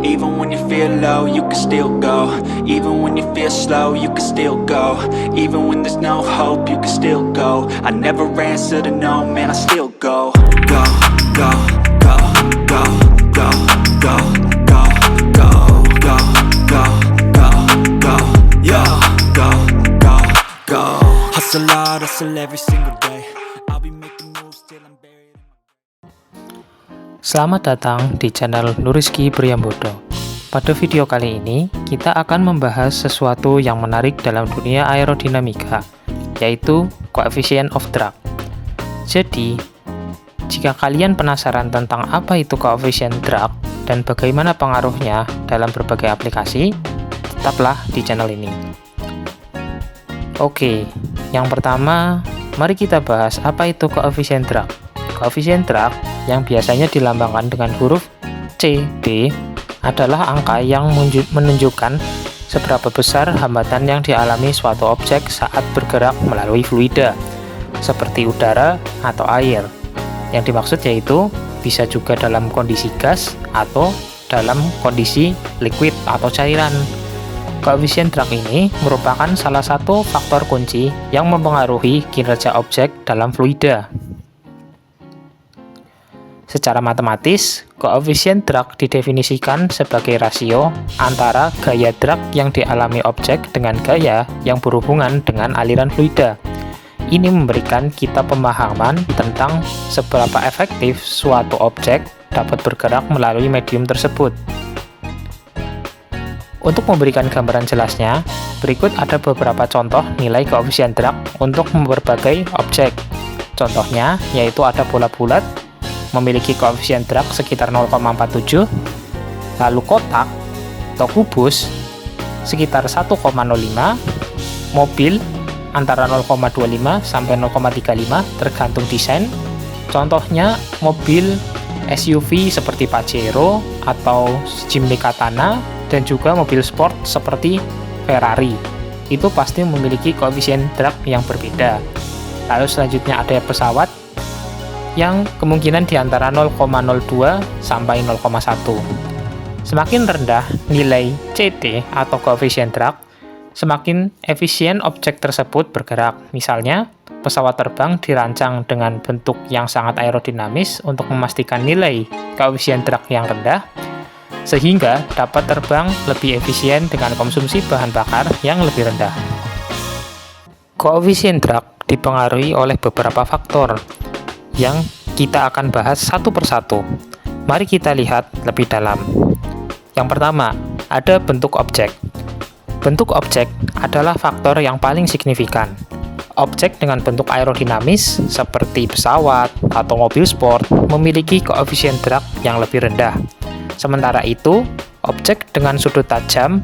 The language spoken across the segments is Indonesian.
Even when you feel low, you can still go. Even when you feel slow, you can still go. Even when there's no hope, you can still go. I never answer to no, man, I still go. Go, go, go, go, go, go, go, go, go, go, go, go, yo, go, go, go. Hustle hard, hustle every single day. I'll be making moves till I'm buried. Selamat datang di channel Nurizky Priambodo. Pada video kali ini, kita akan membahas sesuatu yang menarik dalam dunia aerodinamika, yaitu coefficient of drag. Jadi, jika kalian penasaran tentang apa itu coefficient drag dan bagaimana pengaruhnya dalam berbagai aplikasi, tetaplah di channel ini. Oke, yang pertama, mari kita bahas apa itu coefficient drag. Coefficient drag yang biasanya dilambangkan dengan huruf CD adalah angka yang menunjukkan seberapa besar hambatan yang dialami suatu objek saat bergerak melalui fluida, seperti udara atau air. Yang dimaksud yaitu bisa juga dalam kondisi gas atau dalam kondisi liquid atau cairan. Coefficient drag ini merupakan salah satu faktor kunci yang mempengaruhi kinerja objek dalam fluida. Secara matematis, koefisien drag didefinisikan sebagai rasio antara gaya drag yang dialami objek dengan gaya yang berhubungan dengan aliran fluida. Ini memberikan kita pemahaman tentang seberapa efektif suatu objek dapat bergerak melalui medium tersebut. Untuk memberikan gambaran jelasnya, berikut ada beberapa contoh nilai koefisien drag untuk berbagai objek. Contohnya yaitu ada bola bulat memiliki koefisien drag sekitar 0,47, lalu kotak atau kubus sekitar 1,05, mobil antara 0,25 sampai 0,35 tergantung desain. Contohnya mobil SUV seperti Pajero atau Jimny Katana dan juga mobil sport seperti Ferrari. Itu pasti memiliki koefisien drag yang berbeda. Lalu selanjutnya ada pesawat yang kemungkinan di antara 0,02 sampai 0,1. Semakin rendah nilai CD atau koefisien drag, semakin efisien objek tersebut bergerak. Misalnya, pesawat terbang dirancang dengan bentuk yang sangat aerodinamis untuk memastikan nilai koefisien drag yang rendah, sehingga dapat terbang lebih efisien dengan konsumsi bahan bakar yang lebih rendah. Koefisien drag dipengaruhi oleh beberapa faktor yang kita akan bahas satu persatu. Mari kita lihat lebih dalam. Yang pertama, ada bentuk objek. Bentuk objek adalah faktor yang paling signifikan. Objek dengan bentuk aerodinamis seperti pesawat atau mobil sport memiliki koefisien drag yang lebih rendah. Sementara itu, objek dengan sudut tajam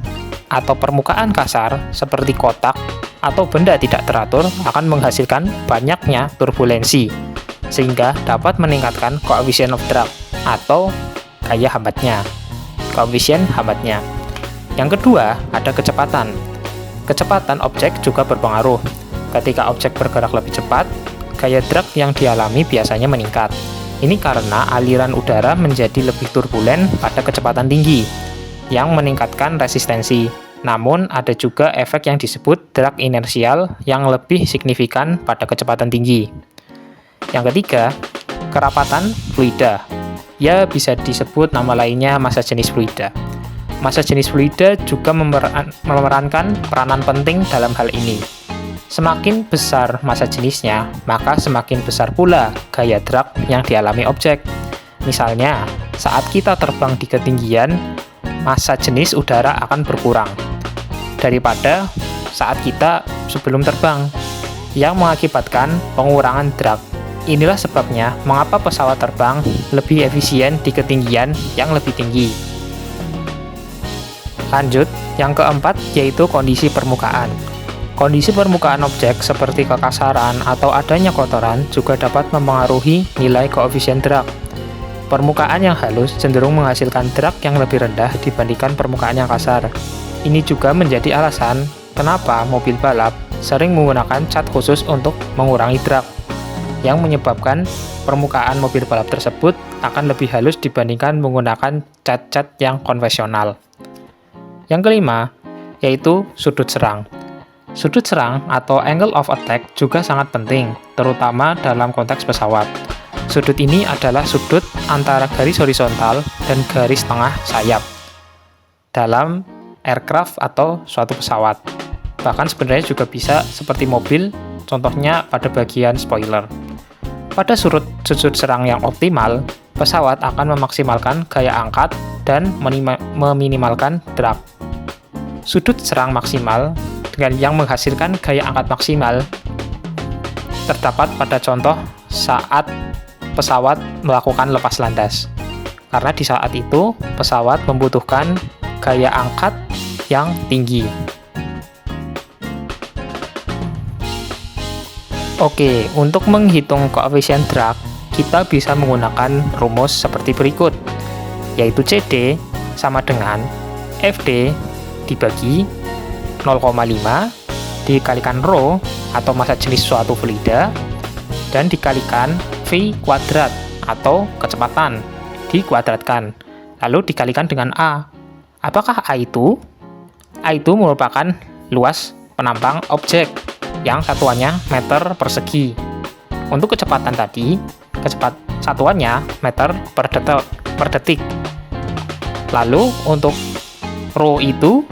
atau permukaan kasar seperti kotak atau benda tidak teratur akan menghasilkan banyaknya turbulensi, sehingga dapat meningkatkan koefisien of drag atau gaya hambatnya. Koefisien hambatnya. Yang kedua, ada kecepatan. Kecepatan objek juga berpengaruh. Ketika objek bergerak lebih cepat, gaya drag yang dialami biasanya meningkat. Ini karena aliran udara menjadi lebih turbulen pada kecepatan tinggi, yang meningkatkan resistensi. Namun, ada juga efek yang disebut drag inersial yang lebih signifikan pada kecepatan tinggi. Yang ketiga, kerapatan fluida. Ya, bisa disebut nama lainnya massa jenis fluida. Massa jenis fluida juga memerankan peranan penting dalam hal ini. Semakin besar massa jenisnya, maka semakin besar pula gaya drag yang dialami objek. Misalnya, saat kita terbang di ketinggian, massa jenis udara akan berkurang daripada saat kita sebelum terbang, yang mengakibatkan pengurangan drag. Inilah sebabnya mengapa pesawat terbang lebih efisien di ketinggian yang lebih tinggi. Lanjut, yang keempat yaitu kondisi permukaan. Kondisi permukaan objek seperti kekasaran atau adanya kotoran juga dapat mempengaruhi nilai koefisien drag. Permukaan yang halus cenderung menghasilkan drag yang lebih rendah dibandingkan permukaan yang kasar. Ini juga menjadi alasan kenapa mobil balap sering menggunakan cat khusus untuk mengurangi drag, yang menyebabkan permukaan mobil balap tersebut akan lebih halus dibandingkan menggunakan cat-cat yang konvensional. Yang kelima, yaitu sudut serang. Sudut serang atau angle of attack juga sangat penting, terutama dalam konteks pesawat. Sudut ini adalah sudut antara garis horizontal dan garis tengah sayap dalam aircraft atau suatu pesawat. Bahkan sebenarnya juga bisa seperti mobil, contohnya pada bagian spoiler. Pada sudut serang yang optimal, pesawat akan memaksimalkan gaya angkat dan meminimalkan drag. Sudut serang maksimal dengan yang menghasilkan gaya angkat maksimal terdapat pada contoh saat pesawat melakukan lepas landas. Karena di saat itu, pesawat membutuhkan gaya angkat yang tinggi. Oke, untuk menghitung koefisien drag, kita bisa menggunakan rumus seperti berikut, yaitu CD sama dengan FD dibagi 0,5 dikalikan rho atau massa jenis suatu fluida dan dikalikan V kuadrat atau kecepatan dikuadratkan, lalu dikalikan dengan A. Apakah A itu? A itu merupakan luas penampang objek yang satuannya meter persegi. Untuk kecepatan tadi, satuannya meter per detik. Lalu untuk rho itu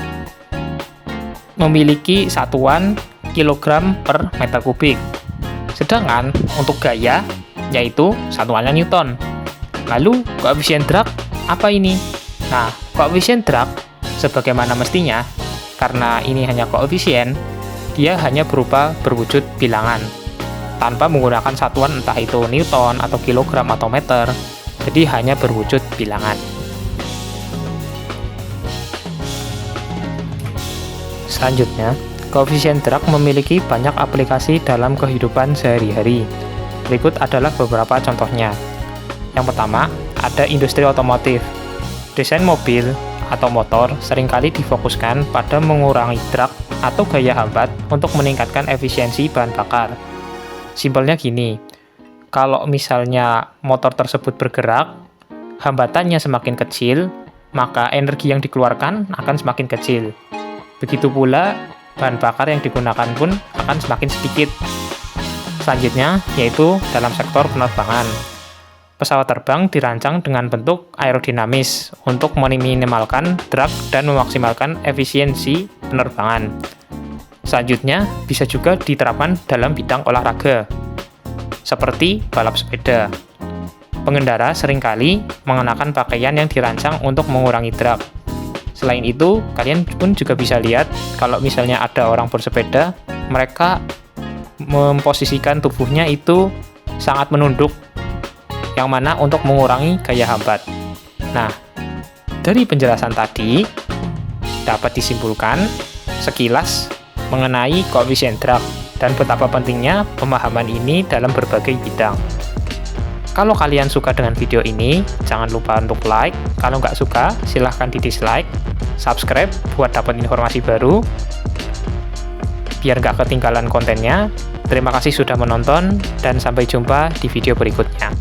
memiliki satuan kilogram per meter kubik. Sedangkan untuk gaya, yaitu satuannya Newton. Lalu koefisien drag apa ini? Nah, koefisien drag sebagaimana mestinya, karena ini hanya koefisien, dia hanya berupa berwujud bilangan, tanpa menggunakan satuan entah itu Newton atau kilogram atau meter, jadi hanya berwujud bilangan. Selanjutnya, koefisien drag memiliki banyak aplikasi dalam kehidupan sehari-hari. Berikut adalah beberapa contohnya. Yang pertama, ada industri otomotif. Desain mobil atau motor seringkali difokuskan pada mengurangi drag atau gaya hambat untuk meningkatkan efisiensi bahan bakar. Simpelnya gini, kalau misalnya motor tersebut bergerak, hambatannya semakin kecil, maka energi yang dikeluarkan akan semakin kecil. Begitu pula, bahan bakar yang digunakan pun akan semakin sedikit. Selanjutnya, yaitu dalam sektor penerbangan. Pesawat terbang dirancang dengan bentuk aerodinamis untuk meminimalkan drag dan memaksimalkan efisiensi penerbangan. Selanjutnya, bisa juga diterapkan dalam bidang olahraga, seperti balap sepeda. Pengendara seringkali mengenakan pakaian yang dirancang untuk mengurangi drag. Selain itu, kalian pun juga bisa lihat kalau misalnya ada orang bersepeda, mereka memposisikan tubuhnya itu sangat menunduk, yang mana untuk mengurangi gaya hambat. Nah, dari penjelasan tadi, dapat disimpulkan sekilas mengenai koefisien drag dan betapa pentingnya pemahaman ini dalam berbagai bidang. Kalau kalian suka dengan video ini, jangan lupa untuk like. Kalau nggak suka, silahkan di dislike. Subscribe buat dapat informasi baru, biar nggak ketinggalan kontennya. Terima kasih sudah menonton, dan sampai jumpa di video berikutnya.